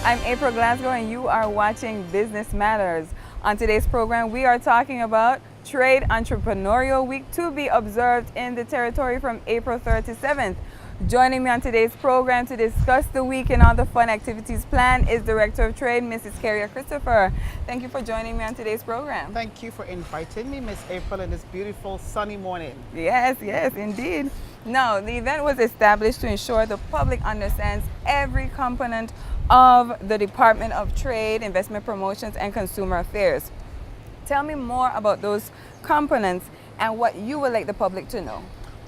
I'm April Glasgow and you are watching Business Matters. On today's program, we are talking about Trade Entrepreneurial Week to be observed in the territory from April 3rd to 7th. Joining me on today's program to discuss the week and all the fun activities planned is Director of Trade, Mrs. Carrie Christopher. Thank you for joining me on today's program. Thank you for inviting me, Miss April, in this beautiful sunny morning. Yes, indeed. Now, the event was established to ensure the public understands every component of the Department of Trade, Investment Promotions, and Consumer Affairs. Tell me more about those components and what you would like the public to know.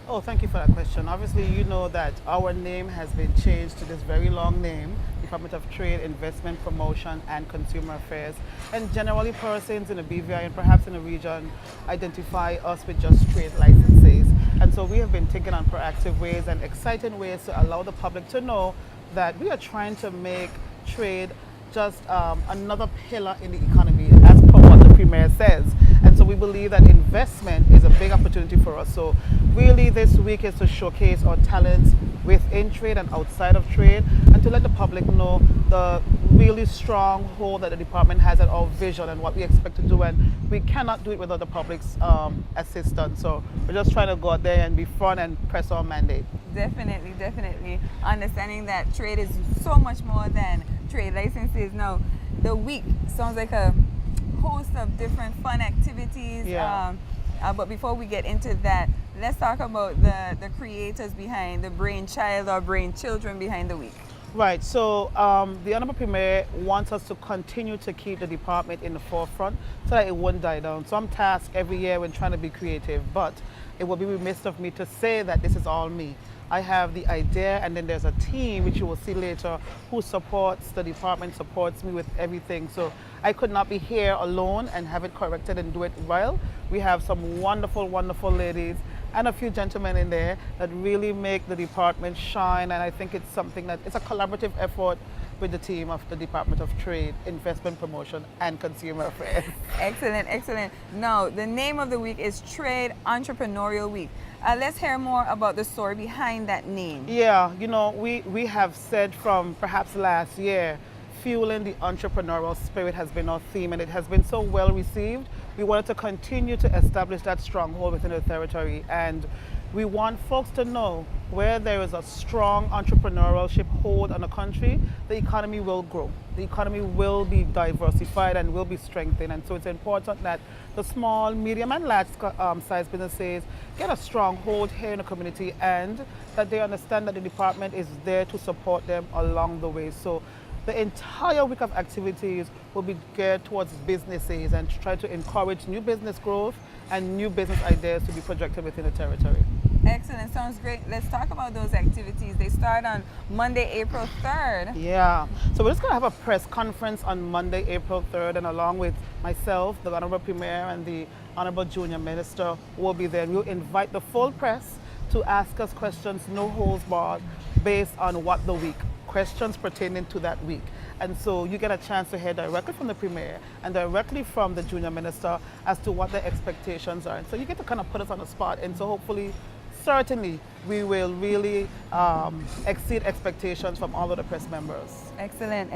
Oh, thank you for that question. Obviously, you know that our name has been changed to this very long name, Department of Trade, Investment Promotion, and Consumer Affairs. And generally, persons in the BVI and perhaps in the region identify us with just trade licenses. And so we have been taking on proactive ways and exciting ways to allow the public to know that we are trying to make trade just another pillar in the economy, as per what the Premier says. And so we believe that investment is a big opportunity for us. So really this week is to showcase our talents within trade and outside of trade, and to let the public know the really strong hold that the department has at our vision and what we expect to do, and we cannot do it without the public's assistance. So we're just trying to go out there and be fun and press our mandate. Definitely. Understanding that trade is so much more than trade licenses. Now, the week sounds like a host of different fun activities. Yeah. But before we get into that, let's talk about the creators behind, the brainchild or brainchildren behind the week. Right, so the Honorable Premier wants us to continue to keep the department in the forefront so that it won't die down. So I'm tasked every year when trying to be creative, but it would be remiss of me to say that this is all me. I have the idea, and then there's a team, which you will see later, who supports the department, supports me with everything. So I could not be here alone and have it corrected and do it well. We have some wonderful ladies and a few gentlemen in there that really make the department shine. And I think it's something that it's a collaborative effort with the team of the Department of Trade, Investment Promotion, and Consumer Affairs. Excellent. Now, the name of the week is Trade Entrepreneurial Week. Let's hear more about the story behind that name. Yeah, you know, we have said from perhaps last year, fueling the entrepreneurial spirit has been our theme, and it has been so well received. We wanted to continue to establish that stronghold within the territory, and we want folks to know where there is a strong entrepreneurship hold on the country, the economy will grow. The economy will be diversified and will be strengthened. And so it's important that the small, medium, and large size businesses get a strong hold here in the community, and that they understand that the department is there to support them along the way. So the entire week of activities will be geared towards businesses and to try to encourage new business growth and new business ideas to be projected within the territory. Excellent, sounds great. Let's talk about those activities. They start on Monday, April 3rd. Yeah, so we're just going to have a press conference on Monday, April 3rd, and along with myself, the Honorable Premier, and the Honorable Junior Minister will be there. We'll invite the full press to ask us questions, no holds barred, based on what the week, questions pertaining to that week. And so you get a chance to hear directly from the Premier and directly from the Junior Minister as to what their expectations are. And so you get to kind of put us on the spot, and so hopefully, certainly, we will really exceed expectations from all of the press members. Excellent.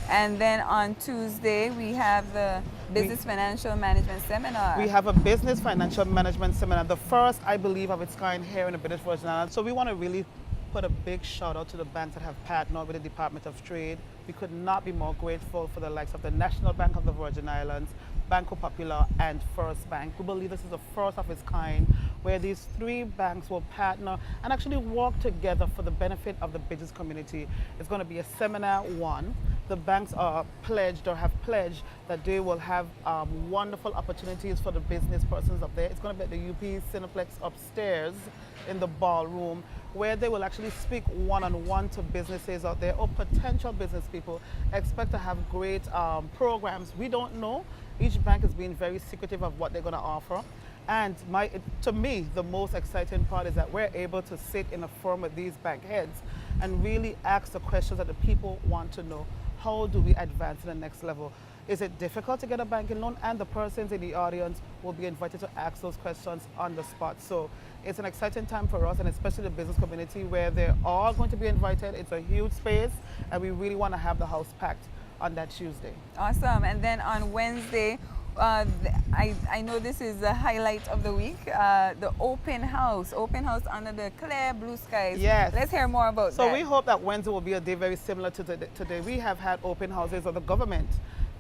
And then on Tuesday, we have the Business Financial Management Seminar. We have a Business Financial Management Seminar, the first, I believe, of its kind here in the British Virgin Islands. So we want to really put a big shout out to the banks that have partnered with the Department of Trade. We could not be more grateful for the likes of the National Bank of the Virgin Islands, Banco Popular, and First Bank. We believe this is the first of its kind, where these three banks will partner and actually work together for the benefit of the business community. It's going to be a seminar one. The banks are pledged or have pledged that they will have wonderful opportunities for the business persons up there. It's going to be at the UP Cineplex upstairs in the ballroom, where they will actually speak one-on-one to businesses out there or potential business people. Expect to have great programs. We don't know. Each bank is being very secretive of what they're going to offer. And to me, the most exciting part is that we're able to sit in a forum with these bank heads and really ask the questions that the people want to know. how do we advance to the next level? Is it difficult to get a banking loan? And the persons in the audience will be invited to ask those questions on the spot. So it's an exciting time for us, and especially the business community, where they're all going to be invited. It's a huge space, and we really want to have the house packed on that Tuesday. Awesome. And then on Wednesday, I know this is the highlight of the week, the open house under the clear blue skies. Yes. Let's hear more about that. So we hope that Wednesday will be a day very similar to today. We have had open houses, or the government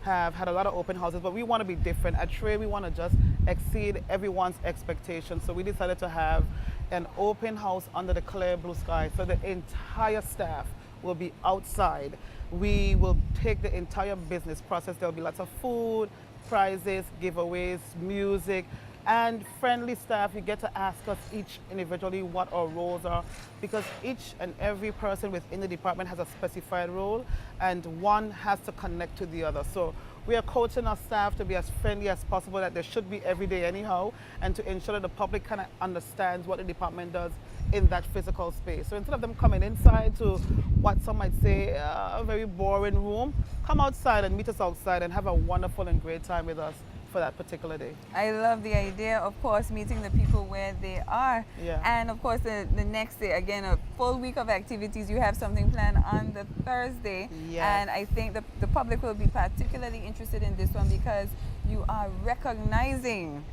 have had a lot of open houses, but we want to be different. At Trade, we want to just exceed everyone's expectations. So we decided to have an open house under the clear blue sky. So the entire staff will be outside. We will take the entire business process. There will be lots of food, prizes, giveaways, music, and friendly staff. You get to ask us each individually what our roles are, because each and every person within the department has a specified role, and one has to connect to the other. So we are coaching our staff to be as friendly as possible, that they should be every day anyhow, and to ensure that the public kind of understands what the department does in that physical space. So instead of them coming inside to what some might say a very boring room, come outside and meet us outside and have a wonderful and great time with us for that particular day. I love the idea, of course, meeting the people where they are. Yeah. And of course, the next day, again, a full week of activities. You have something planned on the Thursday. Yes. And I think the public will be particularly interested in this one, because you are recognizing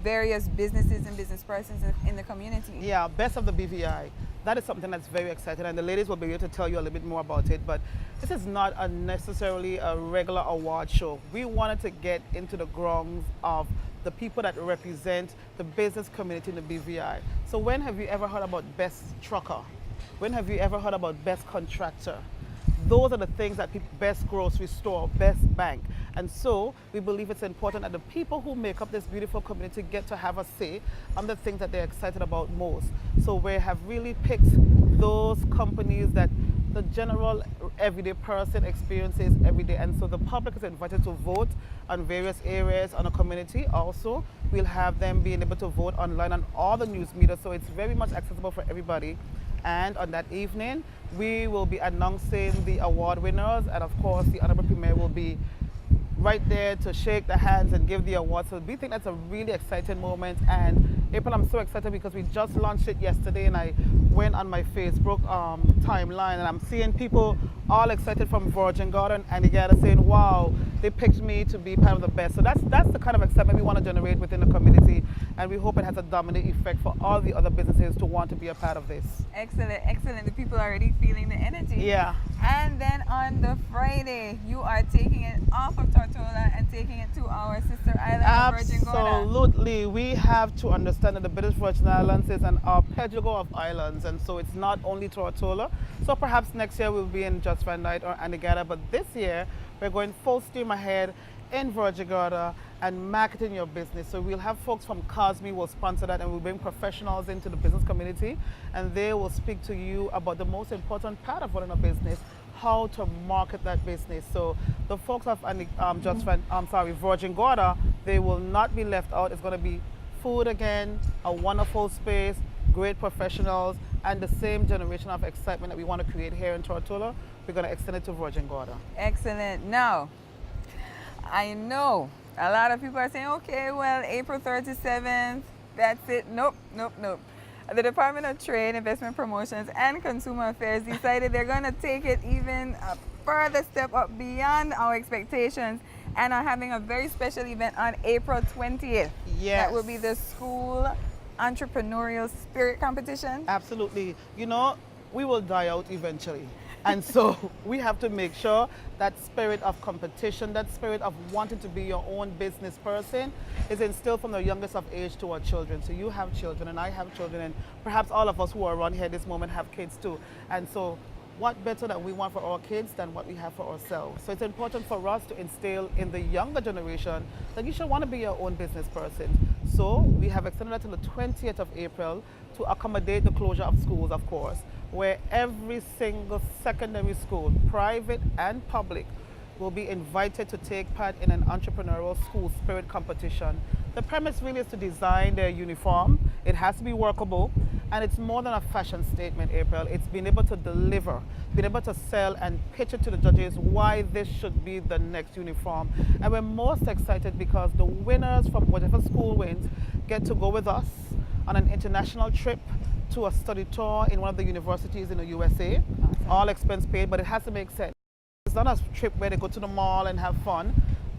various businesses and business persons in the community. Yeah, best of the BVI. That is something that's very exciting, and the ladies will be able to tell you a little bit more about it. But this is not necessarily a regular award show. We wanted to get into the grounds of the people that represent the business community in the BVI. So when have you ever heard about best trucker? When have you ever heard about best contractor? Those are the things that people, best grocery store, best bank. And so we believe it's important that the people who make up this beautiful community get to have a say on the things that they're excited about most. So we have really picked those companies that the general everyday person experiences every day. And so the public is invited to vote on various areas on a community. Also, we'll have them being able to vote online on all the news media. So it's very much accessible for everybody. And on that evening, we will be announcing the award winners, and of course the Honorable Premier will be right there to shake the hands and give the awards. So we think that's a really exciting moment. And April, I'm so excited because we just launched it yesterday, and I went on my Facebook timeline, and I'm seeing people all excited from Virgin Garden and Igata saying, wow, they picked me to be part of the best. So that's the kind of excitement we want to generate within the community, and we hope it has a dominant effect for all the other businesses to want to be a part of this. Excellent, excellent. The people are already feeling the energy. Yeah. And then on the Friday, you are taking it off of Tortola and taking it to our sister island, Virgin Gorda. Absolutely. We have to understand that the British Virgin Islands is an archipelago of islands, and so it's not only Tortola. So perhaps next year we'll be in Just Van Night or Antigua, but this year we're going full steam ahead in Virgin Gorda and marketing your business. So we'll have folks from Cosme will sponsor that, and we'll bring professionals into the business community, and they will speak to you about the most important part of running a business, how to market that business. So the folks of Virgin Gorda, they will not be left out. It's going to be food again, a wonderful space, great professionals, and the same generation of excitement that we want to create here in Tortola. We're going to extend it to Virgin Gorda. Excellent. Now, I know a lot of people are saying, okay, well, April 37th, that's it. Nope, nope, nope. The Department of Trade, Investment Promotions, and Consumer Affairs decided they're going to take it even a further step up beyond our expectations, and are having a very special event on April 20th. Yes. That will be the school entrepreneurial spirit competition. Absolutely. You know, we will die out eventually. And so we have to make sure that spirit of competition, that spirit of wanting to be your own business person is instilled from the youngest of age to our children. So you have children and I have children, and perhaps all of us who are around here this moment have kids too. And so what better that we want for our kids than what we have for ourselves? So it's important for us to instill in the younger generation that you should want to be your own business person. So we have extended that to the 20th of April to accommodate the closure of schools, of course, where every single secondary school, private and public, will be invited to take part in an entrepreneurial school spirit competition. The premise really is to design their uniform It has to be workable, and it's more than a fashion statement, April. It's being able to deliver, being able to sell and pitch it to the judges why this should be the next uniform. And we're most excited because the winners from whatever school wins get to go with us on an international trip to a study tour in one of the universities in the USA. All expense paid, but it has to make sense. It's not a trip where they go to the mall and have fun.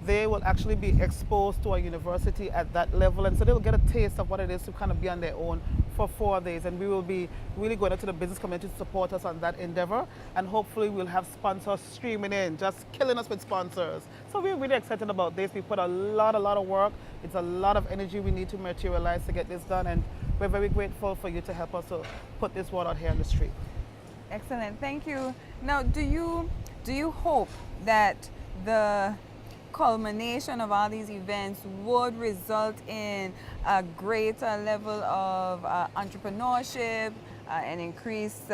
They will actually be exposed to a university at that level, and so they'll get a taste of what it is to kind of be on their own for 4 days. And we will be really going out to the business community to support us on that endeavor, and hopefully we'll have sponsors streaming in, just killing us with sponsors. So we're really excited about this. We put a lot of work. It's a lot of energy we need to materialize to get this done, and we're very grateful for you to help us to put this word out here on the street. Excellent, thank you. Now, do you hope that the culmination of all these events would result in a greater level of entrepreneurship, and increased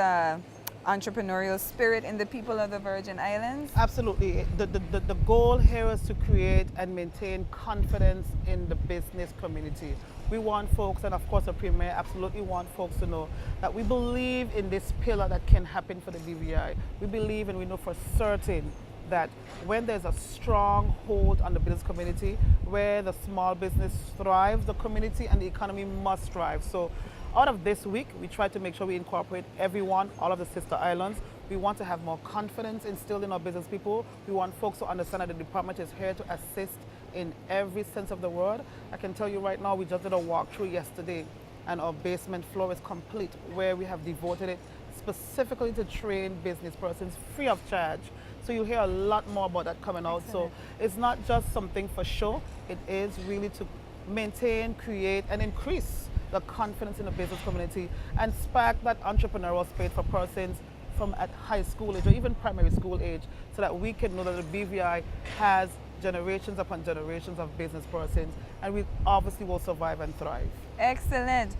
entrepreneurial spirit in the people of the Virgin Islands? Absolutely. The goal here is to create and maintain confidence in the business community. We want folks, and of course the Premier absolutely want folks to know that we believe in this pillar that can happen for the BVI. We believe and we know for certain that when there's a strong hold on the business community, where the small business thrives, the community and the economy must thrive. So out of this week, we try to make sure we incorporate everyone, all of the sister islands. We want to have more confidence instilled in our business people. We want folks to understand that the department is here to assist in every sense of the word. I can tell you right now, we just did a walkthrough yesterday, and our basement floor is complete, where we have devoted it specifically to train business persons free of charge. So you'll hear a lot more about that coming out. Excellent. So it's not just something for show. It is really to maintain, create, and increase the confidence in the business community and spark that entrepreneurial spirit for persons from at high school age or even primary school age, so that we can know that the BVI has generations upon generations of business persons, and we obviously will survive and thrive. Excellent.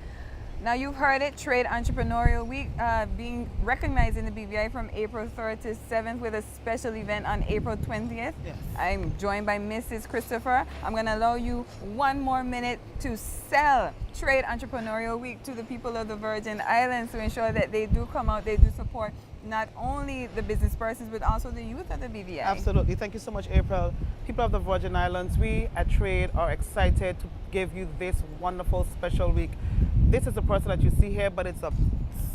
Now you've heard it, Trade Entrepreneurial Week being recognized in the BVI from April 3rd to 7th with a special event on April 20th. Yes. I'm joined by Mrs. Christopher. I'm going to allow you 1 more minute to sell Trade Entrepreneurial Week to the people of the Virgin Islands to ensure that they do come out, they do support not only the business persons but also the youth of the BVI. Absolutely. Thank you so much, April. People of the Virgin Islands, we at Trade are excited to give you this wonderful special week. This is the person that you see here, but it's a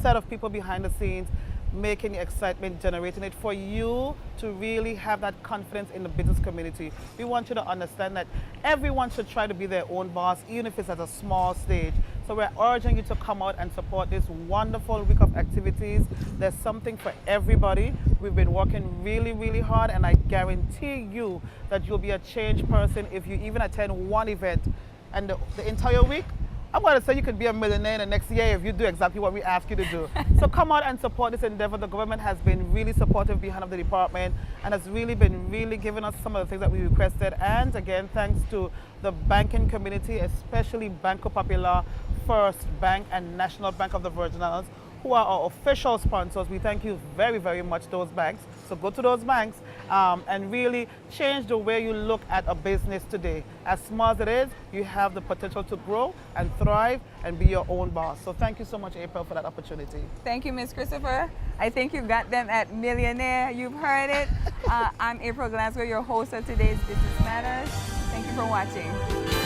set of people behind the scenes making the excitement, generating it for you to really have that confidence in the business community. We want you to understand that everyone should try to be their own boss, even if it's at a small stage. So we're urging you to come out and support this wonderful week of activities. There's something for everybody. We've been working really hard, and I guarantee you that you'll be a changed person if you even attend one event. And the entire week, I'm going to say you could be a millionaire in the next year if you do exactly what we ask you to do. So come out and support this endeavor. The government has been really supportive behind the department and has really been giving us some of the things that we requested. And again, thanks to the banking community, especially Banco Popular, First Bank and National Bank of the Virgin Islands, who are our official sponsors. We thank you very much, those banks. So go to those banks and really change the way you look at a business today. As small as it is, you have the potential to grow and thrive and be your own boss. So thank you so much, April, for that opportunity. Thank you, Ms. Christopher. I think you got them at Millionaire. You've heard it. I'm April Glasgow, your host of today's Business Matters. Thank you for watching.